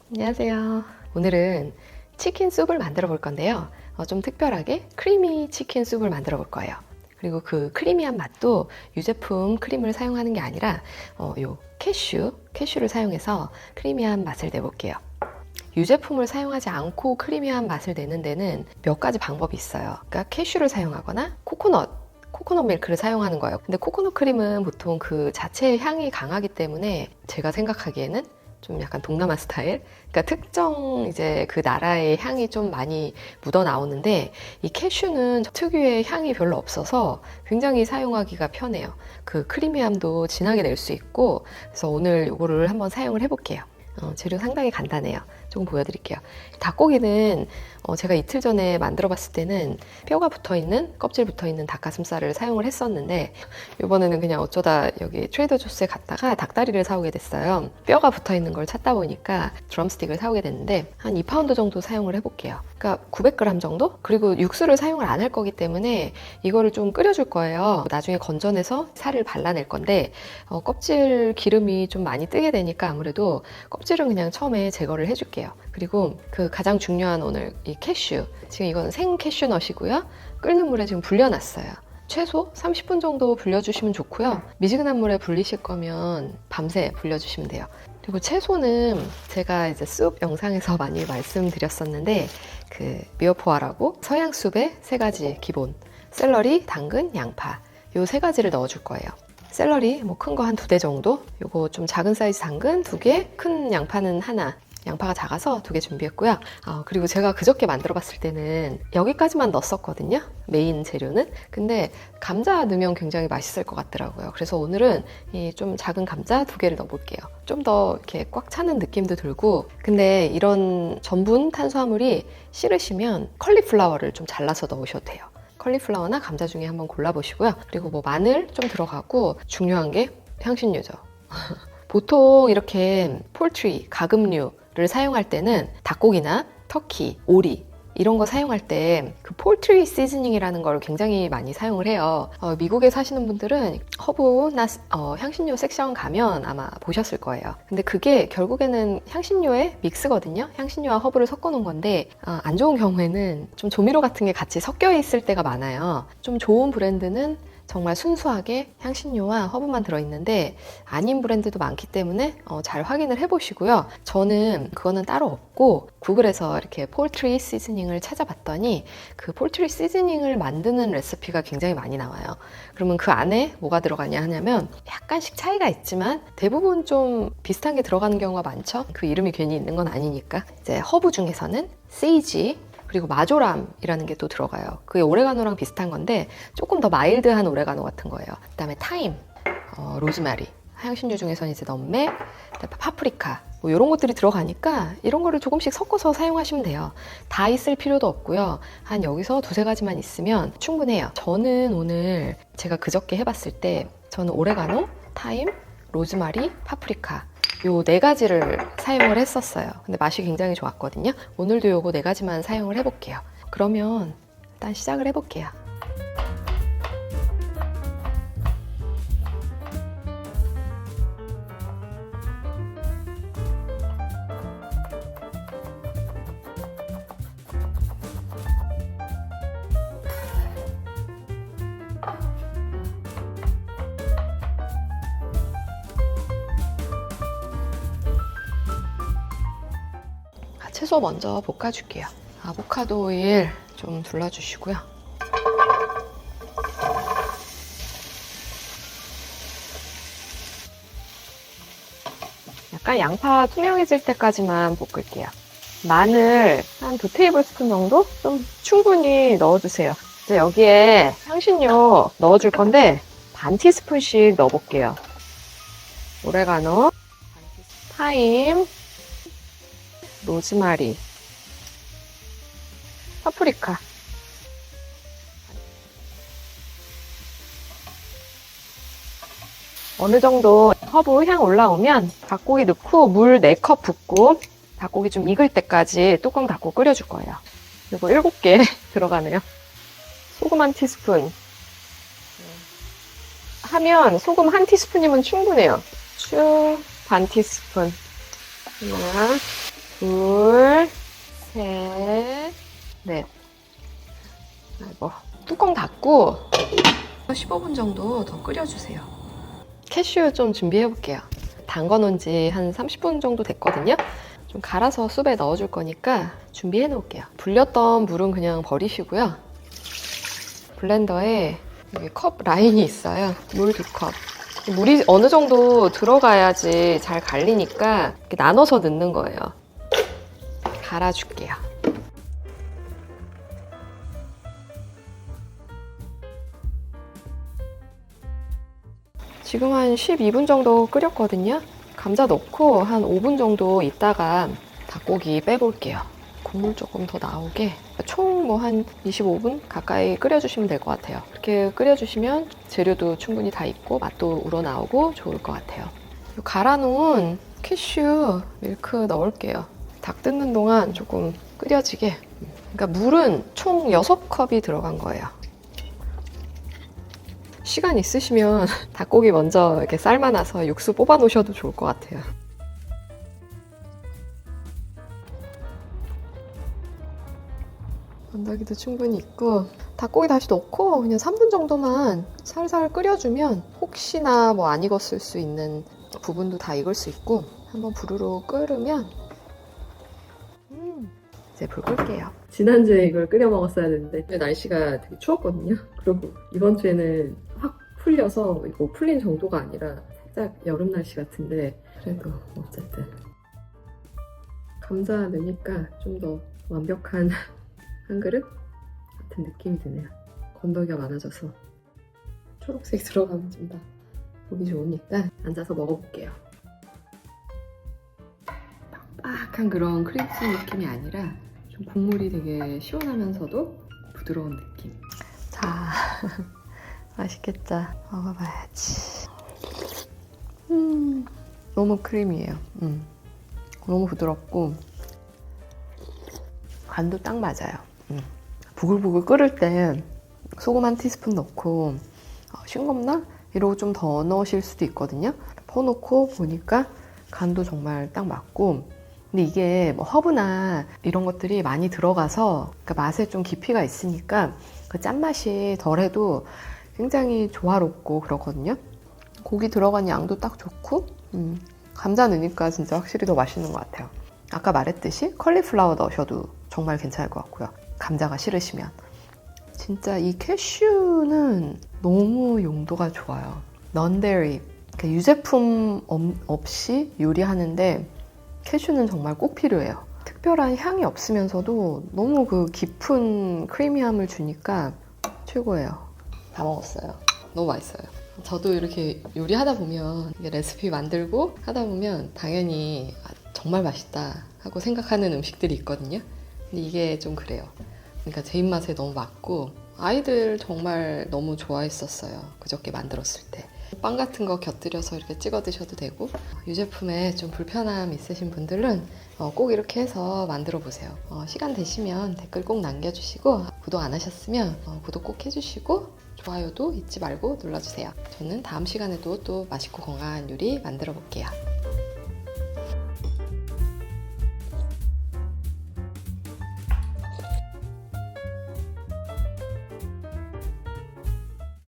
안녕하세요. 오늘은 치킨 sup을 만들어 볼 건데요. 좀 특별하게 크리미 치킨 sup을 만들어 볼 거예요. 그리고 그 크리미한 맛도 유제품 크림을 사용하는 게 아니라 요 캐슈를 사용해서 크리미한 맛을 내볼게요. 유제품을 사용하지 않고 크리미한 맛을 내는 데는 몇 가지 방법이 있어요. 그러니까 캐슈를 사용하거나 코코넛 밀크를 사용하는 거예요. 근데 코코넛 크림은 보통 그 자체의 향이 강하기 때문에 제가 생각하기에는 좀 약간 동남아 스타일? 그러니까 특정 이제 그 나라의 향이 좀 많이 묻어 나오는데 이 캐슈는 특유의 향이 별로 없어서 굉장히 사용하기가 편해요. 그 크리미함도 진하게 낼 수 있고, 그래서 오늘 이거를 한번 사용을 해볼게요. 재료 상당히 간단해요. 조금 보여드릴게요. 닭고기는 제가 이틀 전에 만들어 봤을 때는 뼈가 붙어있는, 껍질 붙어있는 닭가슴살을 사용을 했었는데 이번에는 그냥 어쩌다 여기 트레이더 조스에 갔다가 닭다리를 사오게 됐어요. 뼈가 붙어있는 걸 찾다 보니까 드럼스틱을 사오게 됐는데 한 2파운드 정도 사용을 해볼게요. 그러니까 900g 정도? 그리고 육수를 사용을 안 할 거기 때문에 이거를 좀 끓여줄 거예요. 나중에 건져내서 살을 발라낼 건데 껍질 기름이 좀 많이 뜨게 되니까 아무래도 껍질은 그냥 처음에 제거를 해줄게요. 그리고 그 가장 중요한 오늘 이 캐슈, 지금 이건 생 캐슈넛이고요. 끓는 물에 지금 불려놨어요. 최소 30분 정도 불려주시면 좋고요. 미지근한 물에 불리실 거면 밤새 불려주시면 돼요. 그리고 채소는 제가 이제 숲 영상에서 많이 말씀드렸었는데 그 미어포아라고 서양 숲의 세 가지 기본, 샐러리, 당근, 양파 요 세 가지를 넣어줄 거예요. 샐러리 뭐 큰 거 한 2대 정도, 요거 좀 작은 사이즈 당근 2개, 큰 양파는 하나, 양파가 작아서 2개 준비했고요. 그리고 제가 그저께 만들어 봤을 때는 여기까지만 넣었었거든요, 메인 재료는. 근데 감자 넣으면 굉장히 맛있을 것 같더라고요. 그래서 오늘은 이 좀 작은 감자 2개를 넣어볼게요. 좀 더 이렇게 꽉 차는 느낌도 들고. 근데 이런 전분 탄수화물이 싫으시면 컬리플라워를 좀 잘라서 넣으셔도 돼요. 컬리플라워나 감자 중에 한번 골라보시고요. 그리고 뭐 마늘 좀 들어가고, 중요한 게 향신료죠. 보통 이렇게 폴트리, 가금류를 사용할 때는 닭고기나 터키, 오리 이런 거 사용할 때 그 폴트리 시즈닝이라는 걸 굉장히 많이 사용을 해요. 미국에 사시는 분들은 허브나 향신료 섹션 가면 아마 보셨을 거예요. 근데 그게 결국에는 향신료의 믹스거든요. 향신료와 허브를 섞어 놓은 건데 안 좋은 경우에는 좀 조미료 같은 게 같이 섞여 있을 때가 많아요. 좀 좋은 브랜드는 정말 순수하게 향신료와 허브만 들어있는데 아닌 브랜드도 많기 때문에 잘 확인을 해보시고요. 저는 그거는 따로 없고 구글에서 이렇게 폴트리 시즈닝을 찾아봤더니 그 폴트리 시즈닝을 만드는 레시피가 굉장히 많이 나와요. 그러면 그 안에 뭐가 들어가냐 하냐면 약간씩 차이가 있지만 대부분 좀 비슷한 게 들어가는 경우가 많죠. 그 이름이 괜히 있는 건 아니니까. 이제 허브 중에서는 세이지, 그리고 마조람이라는 게 또 들어가요. 그게 오레가노랑 비슷한 건데 조금 더 마일드한 오레가노 같은 거예요. 그다음에 타임, 로즈마리, 향신료 중에서는 이제 너메, 그다음에 파프리카 뭐 이런 것들이 들어가니까 이런 거를 조금씩 섞어서 사용하시면 돼요. 다 있을 필요도 없고요. 한 여기서 2-3가지만 있으면 충분해요. 저는 오늘 제가 그저께 해봤을 때 저는 오레가노, 타임, 로즈마리, 파프리카 요 4가지를 사용을 했었어요. 근데 맛이 굉장히 좋았거든요. 오늘도 요거 4가지만 사용을 해볼게요. 그러면 일단 시작을 해볼게요. 채소 먼저 볶아줄게요. 아보카도 오일 좀 둘러주시고요. 약간 양파 투명해질 때까지만 볶을게요. 마늘 한 2테이블스푼 정도? 좀 충분히 넣어주세요. 이제 여기에 향신료 넣어줄 건데 반 티스푼씩 넣어볼게요. 오레가노, 타임, 로즈마리, 파프리카. 어느 정도 허브 향 올라오면 닭고기 넣고 물 4컵 붓고 닭고기 좀 익을 때까지 뚜껑 닫고 끓여줄 거예요. 그리고 7개 들어가네요. 소금 한 티스푼 하면 소금 한 티스푼이면 충분해요. 반 티스푼 하나, 둘, 셋, 넷. 아이고, 뚜껑 닫고 15분 정도 더 끓여주세요. 캐슈 좀 준비해 볼게요. 담궈 놓은 지 한 30분 정도 됐거든요. 좀 갈아서 숲에 넣어줄 거니까 준비해 놓을게요. 불렸던 물은 그냥 버리시고요. 블렌더에 여기 컵 라인이 있어요. 물 2컵. 물이 어느 정도 들어가야지 잘 갈리니까 이렇게 나눠서 넣는 거예요. 갈아줄게요. 지금 한 12분 정도 끓였거든요. 감자 넣고 한 5분 정도 있다가 닭고기 빼볼게요. 국물 조금 더 나오게 총 뭐 한 25분 가까이 끓여주시면 될 것 같아요. 이렇게 끓여주시면 재료도 충분히 다 익고 맛도 우러나오고 좋을 것 같아요. 갈아놓은 캐슈 밀크 넣을게요. 닭 뜯는 동안 조금 끓여지게. 그러니까 물은 총 6컵이 들어간 거예요. 시간 있으시면 닭고기 먼저 이렇게 삶아놔서 육수 뽑아 놓으셔도 좋을 것 같아요. 건더기도 충분히 있고 닭고기 다시 넣고 그냥 3분 정도만 살살 끓여주면 혹시나 뭐 안 익었을 수 있는 부분도 다 익을 수 있고 한번 부르르 끓으면 이제 불 끌게요. 지난주에 이걸 끓여 먹었어야 되는데 날씨가 되게 추웠거든요. 그리고 이번 주에는 확 풀려서 이거 풀린 정도가 아니라 살짝 여름 날씨 같은데 그래도 어쨌든 감자 넣으니까 좀 더 완벽한 한 그릇 같은 느낌이 드네요. 건더기가 많아져서 초록색이 들어가면 좀 더 보기 좋으니까 앉아서 먹어볼게요. 빡빡한 그런 크림치 느낌이 아니라 좀 국물이 되게 시원하면서도 부드러운 느낌. 자, 맛있겠다. 먹어봐야지. 너무 크리미해요. 너무 부드럽고 간도 딱 맞아요. 부글부글 끓을 때 소금 한 티스푼 넣고 싱겁나? 이러고 좀 더 넣으실 수도 있거든요. 퍼놓고 보니까 간도 정말 딱 맞고 근데 이게 뭐 허브나 이런 것들이 많이 들어가서 그러니까 맛에 좀 깊이가 있으니까 그 짠맛이 덜해도 굉장히 조화롭고 그렇거든요. 고기 들어간 양도 딱 좋고 감자 넣으니까 진짜 확실히 더 맛있는 것 같아요. 아까 말했듯이 컬리플라워 넣으셔도 정말 괜찮을 것 같고요. 감자가 싫으시면. 진짜 이 캐슈는 너무 용도가 좋아요. 넌데리, 그러니까 유제품 없이 요리하는데 캐슈는 정말 꼭 필요해요. 특별한 향이 없으면서도 너무 그 깊은 크리미함을 주니까 최고예요. 다 먹었어요. 너무 맛있어요. 저도 이렇게 요리하다 보면 레시피 만들고 하다 보면 당연히 정말 맛있다 하고 생각하는 음식들이 있거든요. 근데 이게 좀 그래요. 그러니까 제 입맛에 너무 맞고 아이들 정말 너무 좋아했었어요. 그저께 만들었을 때. 빵 같은 거 곁들여서 이렇게 찍어 드셔도 되고 유제품에 좀 불편함 있으신 분들은 꼭 이렇게 해서 만들어 보세요. 시간 되시면 댓글 꼭 남겨주시고 구독 안 하셨으면 구독 꼭 해주시고 좋아요도 잊지 말고 눌러주세요. 저는 다음 시간에도 또 맛있고 건강한 요리 만들어 볼게요.